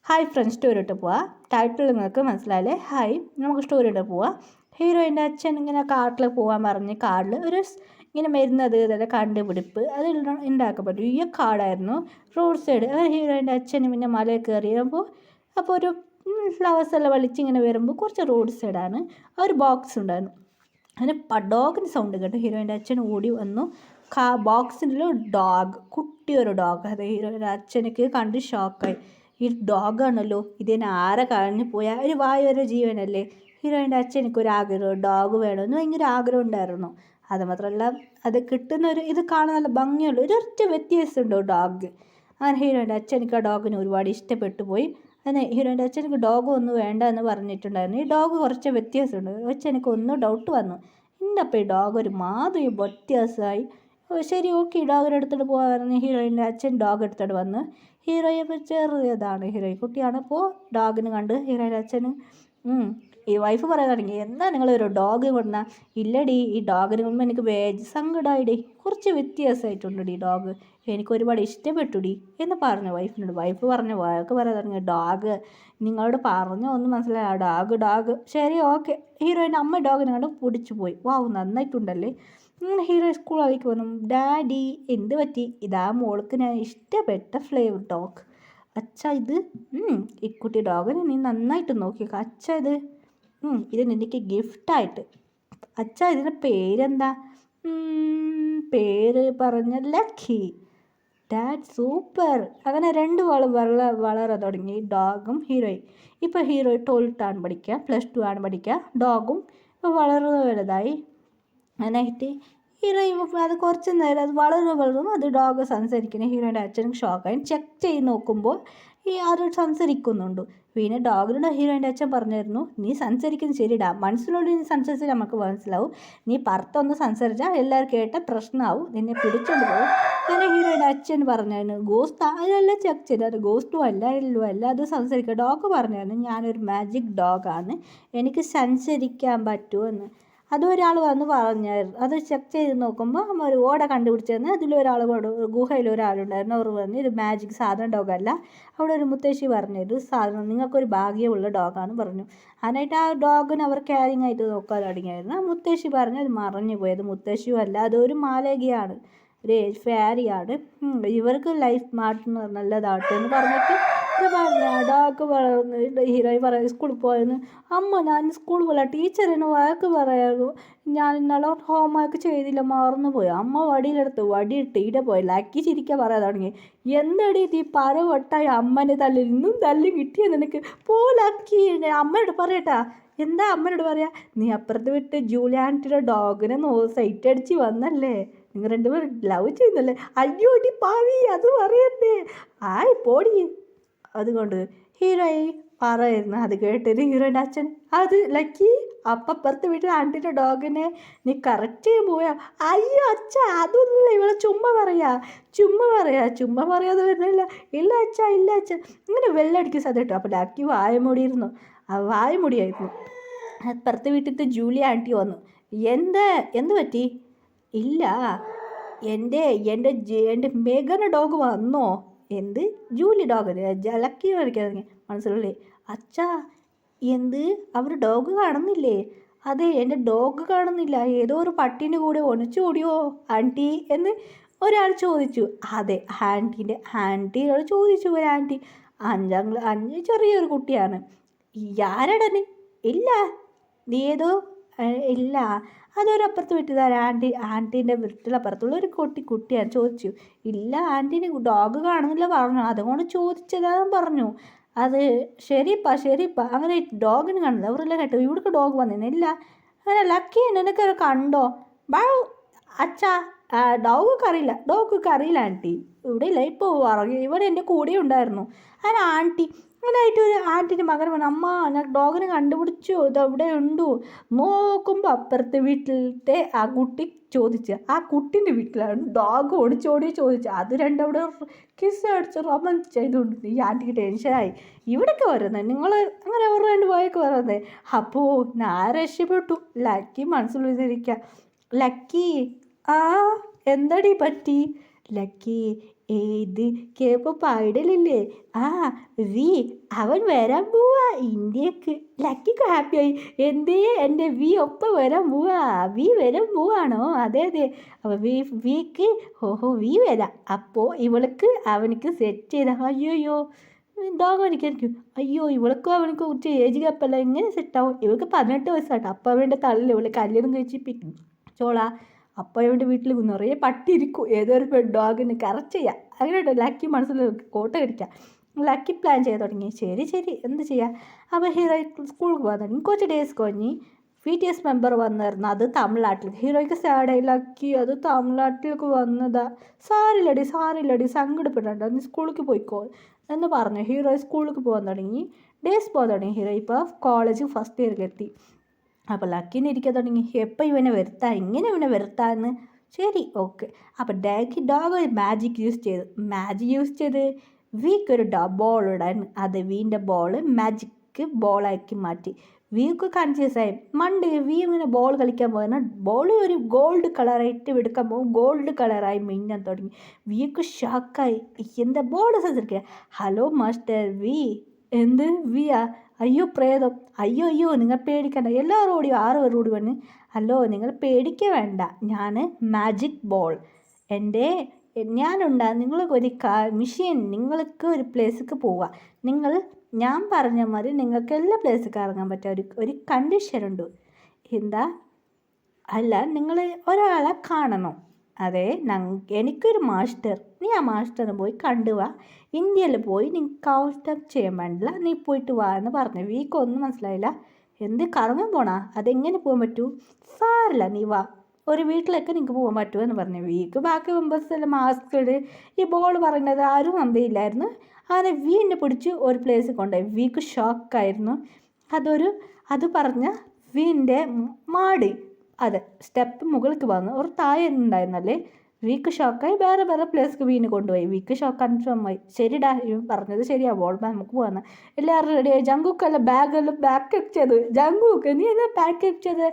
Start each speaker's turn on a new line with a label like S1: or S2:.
S1: Hi friends, story ഇട്ട് പോവാം. Title നിങ്ങൾക്ക് മനസ്സിലായില്ലേ? ഹായ്, നമുക്ക് സ്റ്റോറി ഇട്ട് പോവാം. ഹീറോയിൻ്റെ അച്ഛൻ ഇങ്ങനെ കാട്ടിൽ പോകാൻ പറഞ്ഞ് കാടിൽ ഒരു ഇങ്ങനെ മരുന്നത് ഇതെല്ലാം കണ്ടുപിടിപ്പ് അത് ഉണ്ടാക്കപ്പെട്ടു. ഈ കാടായിരുന്നു റോഡ് സൈഡ്. ഹീറോയിൻ്റെ അച്ഛൻ പിന്നെ മലയിൽ കയറിയപ്പോൾ അപ്പോൾ ഒരു ഫ്ലവേഴ്സ് എല്ലാം വലിച്ചിങ്ങനെ വരുമ്പോൾ കുറച്ച് റോഡ് സൈഡാണ്. ഒരു ബോക്സ് ഉണ്ടായിരുന്നു. അതിന് ഡോഗിന് സൗണ്ട് കേട്ടോ. ഹീറോയിൻ്റെ അച്ഛൻ ഓടി വന്നു. ബോക്സിൻ്റെ ഡോഗ്, കുട്ടിയൊരു ഡോഗ്. അത് ഹീറോയിൻ്റെ അച്ഛനക്ക് കണ്ട് ഷോക്കായി. ഈ ഡോഗാണല്ലോ, ഇതിന് ആരെ കളഞ്ഞു പോയാൽ ഒരു വായൊരു ജീവനല്ലേ. ഹീറോയിൻ്റെ അച്ഛനക്ക് ഒരു ആഗ്രഹം, ഡോഗ് വേണമെന്ന് ഭയങ്കര ആഗ്രഹം ഉണ്ടായിരുന്നു. അതുമാത്രമല്ല അത് കിട്ടുന്ന ഇത് കാണാൻ നല്ല ഭംഗിയുള്ള ഒരൊറ്റ വ്യത്യാസമുണ്ടോ ഡോഗ്. അങ്ങനെ ഹീറോയിൻ്റെ അച്ഛനക്ക് ആ ഡോഗിന് ഒരുപാട് ഇഷ്ടപ്പെട്ടു പോയി. അങ്ങനെ ഹീറോയിൻ്റെ അച്ഛനക്ക് ഡോഗ് ഒന്നും വേണ്ട എന്ന് പറഞ്ഞിട്ടുണ്ടായിരുന്നു. ഈ ഡോഗ് കുറച്ച് വ്യത്യാസമുണ്ട്. അച്ഛനക്ക് ഒന്ന് ഡൗട്ട് വന്നു, ഇന്നപ്പോൾ ഈ ഡോഗ് ഒരു മാതിരി വ്യത്യാസമായി. ശരി, ഓക്കെ, ഡോഗിനെ എടുത്തിട്ട് പോകാൻ പറഞ്ഞ് ഹീറോയിൻ്റെ അച്ഛൻ ഡോഗ് എടുത്തിട്ട് വന്ന്. ഹീറോയെ ചെറിയതാണ്, ഹീറോയി കുട്ടിയാണ്. അപ്പോൾ ഡോഗിന് കണ്ട് ഹീറോയിൻ്റെ അച്ഛന് ഈ വൈഫ് പറയാൻ തുടങ്ങി, എന്താ നിങ്ങളൊരു ഡോഗ് കൊണ്ടാൽ? ഇല്ലടി, ഈ ഡോഗിന് കൊണ്ടുമ്പോൾ എനിക്ക് സങ്കടമായിടി, കുറച്ച് വ്യത്യാസമായിട്ടുണ്ട് ഈ ഡോഗ്, എനിക്ക് ഒരുപാട് ഇഷ്ടപ്പെട്ടുടി എന്ന് പറഞ്ഞു വൈഫിനോട്. വൈഫ് പറഞ്ഞു വഴക്ക് പറയാൻ തുടങ്ങി, ഡോഗ് നിങ്ങളോട് പറഞ്ഞോ ഒന്നും മനസ്സിലായി, ഡോഗ് ശരി ഓക്കെ. ഹീറോയിൻ്റെ അമ്മ ഡോഗിനെ കണ്ട് പിടിച്ചു പോയി. വാവ്, നന്നായിട്ടുണ്ടല്ലേ. ഹീറോ സ്കൂളിലേക്ക് വന്നു. ഡാഡി എന്ത് പറ്റി? ഇതാ മോൾക്ക് ഞാൻ ഇഷ്ടപ്പെട്ട ഫ്ലേവർ ഡോഗ്. അച്ഛാ ഇത് ഈ കുട്ടി ഡോഗിനെ നീ നന്നായിട്ട് നോക്കിയേക്കാം. അച്ഛാ ഇത് എനിക്ക് ഗിഫ്റ്റായിട്ട്. അച്ഛാ ഇതിൻ്റെ പേരെന്താ? പേര് പറഞ്ഞ ലക്കി. Dad super. അങ്ങനെ രണ്ടുപേരും വളരാൻ തുടങ്ങി, ഡോഗും ഹീറോയും. ഇപ്പോൾ ഹീറോ 12th ആണ് പഠിക്കുക, +2 ആണ് പഠിക്കുക. ഡോഗും ഇപ്പോൾ വളർന്നു വലുതായി. അതിനായിട്ട് ഹീറോ അത് കുറച്ച് നേരം അത് വളരും അത് ഡോഗ് സംസാരിക്കുന്നത് ഹീറോയുടെ അച്ഛനും ഷോക്കായി. ചെക്ക് ചെയ്ത് നോക്കുമ്പോൾ അത് സംസാരിക്കുന്നുണ്ട്. പിന്നെ ഡോഗിനോട് ഹീറോയിൻ്റെ അച്ഛൻ പറഞ്ഞായിരുന്നു, നീ സംസാരിക്കുന്നത് ശരിടാ, മനസ്സിനോട് നീ സംസാരിച്ചാൽ നമുക്ക് മനസ്സിലാവും, നീ പുറത്തൊന്ന് സംസാരിച്ചാൽ എല്ലാവരും കേട്ട പ്രശ്നമാവും, നിന്നെ പിടിച്ചോണ്ട് പോകും. അങ്ങനെ ഹീറോയിൻ്റെ അച്ഛൻ പറഞ്ഞായിരുന്നു, ഗോസ്റ്റ് അതെല്ലാം ചെക്ക് ചെയ്തത് ഗോസ്റ്റും അല്ല അത് സംസാരിക്കുക. ഡോഗ് പറഞ്ഞായിരുന്നു, ഞാനൊരു മാജിക് ഡോഗാണ്, എനിക്ക് സംസാരിക്കാൻ പറ്റുമെന്ന്. അതൊരാൾ വന്ന് പറഞ്ഞായിരുന്നു. അത് ചെക്ക് ചെയ്ത് നോക്കുമ്പോൾ ഒരു ഓട കണ്ടുപിടിച്ചതെന്ന് അതിലൊരാൾ ഗുഹയിൽ ഒരാളുണ്ടായിരുന്നു. അവർ പറഞ്ഞു, ഇത് മാജിക് സാധാരണ ഡോഗല്ല. അവിടെ ഒരു മുത്തശ്ശി പറഞ്ഞത് സാധനം നിങ്ങൾക്കൊരു ഭാഗ്യമുള്ള ഡോഗാണ് പറഞ്ഞു. അതിനായിട്ട് ആ ഡോഗിന് അവർ കെയറിങ് ആയിട്ട് നോക്കാൻ തുടങ്ങിയായിരുന്നു. ആ മുത്തശ്ശി പറഞ്ഞു, അത് മറഞ്ഞു പോയത് മുത്തശ്ശിയും അല്ല, അതൊരു മാലേകയാണ്, ഒരു ഫെയറിയാണ്. ഇവർക്ക് ലൈഫ് മാറ്റുന്ന നല്ലതാട്ടെ എന്ന് പറഞ്ഞിട്ട് ഡോഗ് വളർന്ന് ഹീറോയി പറയാം സ്കൂളിൽ പോയെന്ന്. അമ്മ ഞാൻ സ്കൂളിൽ പോലെ ടീച്ചറിന് വഴക്ക് പറയായിരുന്നു, ഞാൻ ഇന്നലെ ഹോംവർക്ക് ചെയ്തില്ല, മറന്നുപോയി. അമ്മ വടിയിട്ട് ഈടെ പോയി. ലക്കി ചിരിക്കാൻ പറയാൻ തുടങ്ങി, എന്തടി നീ പരവട്ടായി അമ്മനെ തല്ലി, ഇന്നും തല്ലി കിട്ടിയ നിനക്ക് പോ ലക്കി. അമ്മയോട് പറയട്ടാ. എന്താ അമ്മയോട് പറയാ? നീ അപ്പുറത്ത് വിട്ട് ജൂലിയാൻറ്റിയുടെ ഡോഗിനെ സൈറ്റ് അടിച്ച് വന്നല്ലേ, നിങ്ങൾ രണ്ടുപേരും ലവ് ചെയ്യുന്നല്ലേ? അയ്യോ ഡി പാവി, അത് പറയണ്ടേ, ആയി പോടി. അതുകൊണ്ട് ഹീറോയി പറയുന്നു. അത് കേട്ടത് ഹീറോയിൻ്റെ അച്ഛൻ, അത് ലക്കി അപ്പുറത്ത് വീട്ടിൽ ആൻറ്റിൻ്റെ ഡോഗിനെ നീ കറക്റ്റ് ചെയ്യാൻ പോയാ? അയ്യോ അച്ഛ, അതൊന്നുമില്ല, ഇവളെ ചുമ്മാ പറയാതെ വരുന്നില്ല. ഇല്ല അച്ഛ ഇങ്ങനെ വെള്ളമടിക്കും സാധ്യട്ടോ. അപ്പോൾ ലക്കി വായമൂടിയിരുന്നു, വായമൂടിയായിരുന്നു. അപ്പുറത്ത് വീട്ടിലത്തെ ജൂലി ആൻറ്റി വന്നു. എന്ത് പറ്റി? ഇല്ല, എൻ്റെ മെഗന ഡോഗ് വന്നോ? എന്ത് ജൂലി ഡോഗിന് ലക്കി വരയ്ക്കാൻ തുടങ്ങി. മനസ്സിലല്ലേ? അച്ഛാ അവർ ഡോഗ് കാണുന്നില്ലേ? അതെ, എൻ്റെ ഡോഗ് കാണുന്നില്ല, ഏതോ ഒരു പട്ടീൻ്റെ കൂടെ ഒളിച്ചോടിയോ ആൻറ്റി എന്ന് ഒരാൾ ചോദിച്ചു. അതെ, ആൻറ്റിയോട് ചോദിച്ചു. ഒരു ആൻറ്റി 5 ചെറിയൊരു കുട്ടിയാണ്. ആരടന്? ഇല്ല, നീ ഏതോ ഇല്ല, അതൊരപ്പുറത്ത് വിട്ടതാണ് ആൻറ്റീൻ്റെ വീട്ടിലപ്പുറത്തുള്ള ഒരു കുട്ടിയാണ്. ചോദിച്ചു. ഇല്ല ആൻറ്റീനെ ഡോഗ് കാണുന്നില്ല പറഞ്ഞു, അതുകൊണ്ട് ചോദിച്ചതാന്ന് പറഞ്ഞു. അത് ശരിപ്പാ അങ്ങനെ ഡോഗിന് കാണില്ല. അവരെല്ലാം കേട്ടോ, ഇവിടേക്ക് ഡോഗ് വന്നില്ല. അങ്ങനെ ലക്കി നിനക്ക് കണ്ടോ? അച്ഛാ ഡോഗൊക്കെ അറിയില്ല ആൻറ്റി, ഇവിടെ ഇല്ല, ഇപ്പോൾ പറഞ്ഞു, ഇവിടെ എൻ്റെ കൂടെ ഉണ്ടായിരുന്നു. അങ്ങനെ അങ്ങനെയായിട്ട് ഒരു ആൻറ്റിൻ്റെ മകൻ പറഞ്ഞു, അമ്മ ഞാൻ ഡോഗിനെ കണ്ടുപിടിച്ചു, ഇതവിടെ ഉണ്ടു. നോക്കുമ്പോൾ അപ്പുറത്തെ വീട്ടിലത്തെ ആ കുട്ടി ചോദിച്ചു, ആ കുട്ടീൻ്റെ വീട്ടിലാണ് ഡോഗ് ഓടിച്ചോടി ചോദിച്ചു. അത് രണ്ടവിടെ കിസ് അടിച്ച് റൊമാൻസ് ചെയ്തുകൊണ്ട് ഈ ആൻറ്റിക്ക് ടെൻഷനായി. ഇവിടേക്ക് വരുന്നത് നിങ്ങൾ അങ്ങനെ അവർ 2 പോയൊക്കെ വരുന്നത്. അപ്പോൾ ഞാൻ രക്ഷപ്പെട്ടു. ലക്കി മനസ്സിലിരിക്കുക. ലക്കി എന്തടി പറ്റി? ലക്കി ഏത് കേപ്പ ഐഡലില്ലേ? ആ വി അവൻ വരാൻ പോവാ ഇന്ത്യക്ക്. ലക്കിക്ക് ഹാപ്പിയായി. എന്തേ എൻ്റെ വി ഒപ്പം വരാൻ പോവാ? വി വരാൻ പോവാണോ? അതെ അതെ. അപ്പോൾ വിക്ക് ഓഹോ വി വരാം. അപ്പോൾ ഇവൾക്ക് അവനിക്ക് സെറ്റ് ചെയ്ത അയ്യോയ്യോ ഡോഗ് എനിക്കായിരിക്കും. അയ്യോ ഇവൾക്കും അവനക്കും കുറച്ച് ഏജ് ഗ്യാപ്പല്ല, എങ്ങനെ സെറ്റാവും? ഇവൾക്ക് 18 വയസ്സാട്ടോ. അപ്പം അവൻ്റെ തള്ളിൽ ഇവള് കല്യാണം കഴിച്ച് ചോള. അപ്പം അവൻ്റെ വീട്ടിൽ നിറയെ പട്ടി ഇരിക്കും. ഏതൊരു ഡോഗിന് കറക്റ്റ് ചെയ്യാം. അങ്ങനെയുണ്ടോ ലക്കി മനസ്സിൽ കോട്ട കടിക്കാം. ലക്കി പ്ലാൻ ചെയ്യാൻ തുടങ്ങി. ശരി ശരി എന്ത് ചെയ്യാം. അപ്പോൾ ഹീറോ സ്കൂളിൽ പോകാൻ തുടങ്ങി. കുറച്ച് ഡേയ്സ് കഴിഞ്ഞ് BTS മെമ്പർ വന്നിരുന്നു. അത് തമിഴ്നാട്ടിലേക്ക്. ഹീറോയ്ക്ക് സാഡായി. ലക്കി അത് തമിഴ്നാട്ടിലേക്ക് വന്നതാ. സാരില്ലടി സങ്കടപ്പെടണ്ട, നീ സ്കൂളിലേക്ക് പോയിക്കോ എന്ന് പറഞ്ഞു. ഹീറോ സ്കൂളിലേക്ക് പോകാൻ തുടങ്ങി. ഡേയ്സ് പോകാൻ തുടങ്ങി. ഹീറോ ഇപ്പോൾ കോളേജ് ഫസ്റ്റ് ഇയറിലെത്തി. അപ്പോൾ ലക്കിനെ ഇരിക്കാൻ തുടങ്ങി. എപ്പോൾ ഇവനെ വരുത്താം, എങ്ങനെ ഇവനെ വരുത്താമെന്ന്. ശരി ഓക്കെ. അപ്പോൾ ഡോഗ് മാജിക് യൂസ് ചെയ്ത് വീക്കൊരു ബോൾ ഇടാൻ. അത് വീൻ്റെ ബോൾ മാജിക് ബോളാക്കി മാറ്റി. വീക്ക് കൺഫ്യൂസ് ആയി. മണ്ട് വി ഇങ്ങനെ ബോൾ കളിക്കാൻ പോകുന്ന ബോൾ ഒരു ഗോൾഡ് കളറായിട്ട് എടുക്കാൻ പോകും. ഗോൾഡ് കളറായി മിന്നാൻ തുടങ്ങി. വീക്ക് ഷോക്കായി. എന്താ ബോൾ ശ്രദ്ധിക്കുക. ഹലോ മാസ്റ്റർ വി. എന്ത് വിയാ? അയ്യോ പ്രേതം. അയ്യോ നിങ്ങൾ പേടിക്കണ്ട. എല്ലാവരും ഓടി 6 പേർ ഓടി വന്ന് ഹലോ നിങ്ങൾ പേടിക്ക വേണ്ട, ഞാൻ മാജിക് ബോൾ ഞാനുണ്ടാ. നിങ്ങൾക്ക് ഒരു മെഷീൻ, നിങ്ങൾക്ക് ഒരു പ്ലേസിലേക്ക് പോവുക. ഞാൻ പറഞ്ഞ മാതിരി നിങ്ങൾക്ക് എല്ലാ പ്ലേസിലേക്ക് ഇറങ്ങാൻ പറ്റുക. ഒരു കണ്ടീഷനുണ്ട്. എന്താ? അല്ല നിങ്ങൾ ഒരാളെ കാണണം. അതെ എനിക്കൊരു മാസ്റ്റർ. നീ ആ മാസ്റ്ററിനെ പോയി കണ്ടുവാ. ഇന്ത്യയിൽ പോയി നീ കോൺടാക്ട് ചെയ്യാൻ വേണ്ടില്ല, നീ പോയിട്ട് വാ എന്ന് പറഞ്ഞു. വീക്കൊന്നും മനസ്സിലായില്ല. എന്ത് കറങ്ങാൻ പോണാ? അതെങ്ങനെ പോകാൻ പറ്റൂ? സാറില്ല നീ വാ, ഒരു വീട്ടിലേക്ക് നിങ്ങൾക്ക് പോകാൻ പറ്റുമെന്ന് പറഞ്ഞു. വീക്ക് ബാക്കി മെമ്പേഴ്സെല്ലാം മാസ്ക് ഇട്. ഈ ബോൾ പറയുന്നത് ആരും നമ്പയില്ലായിരുന്നു. അങ്ങനെ വീടിനെ പിടിച്ച് ഒരു പ്ലേസിൽ കൊണ്ടുപോയി. വീക്ക് ഷോക്കായിരുന്നു. അത് പറഞ്ഞ വീടിൻ്റെ മാടി അതെ സ്റ്റെപ്പ് മുകളിലേക്ക് വന്നു. ഒരു താഴെ ഉണ്ടായിരുന്നല്ലേ. വീക്ക് ഷോക്കായി. വേറെ പ്ലേസിലേക്ക് വീണ് കൊണ്ടുപോയി. വീക്ക് ഷോക്ക് കൺഫേം ആയി. ശരിടാ ഇവൻ പറഞ്ഞത് ശരിയാ, ബോൾ നമുക്ക് പോകാന്ന്. എല്ലാവരും റെഡിയായി. ജങ്കുക്കെല്ലാം ബാഗെല്ലാം പാക്ക് ചെയ്ത്. ജങ്കുക്ക് നീ എന്താ പാക്ക് ചെയ്ത്?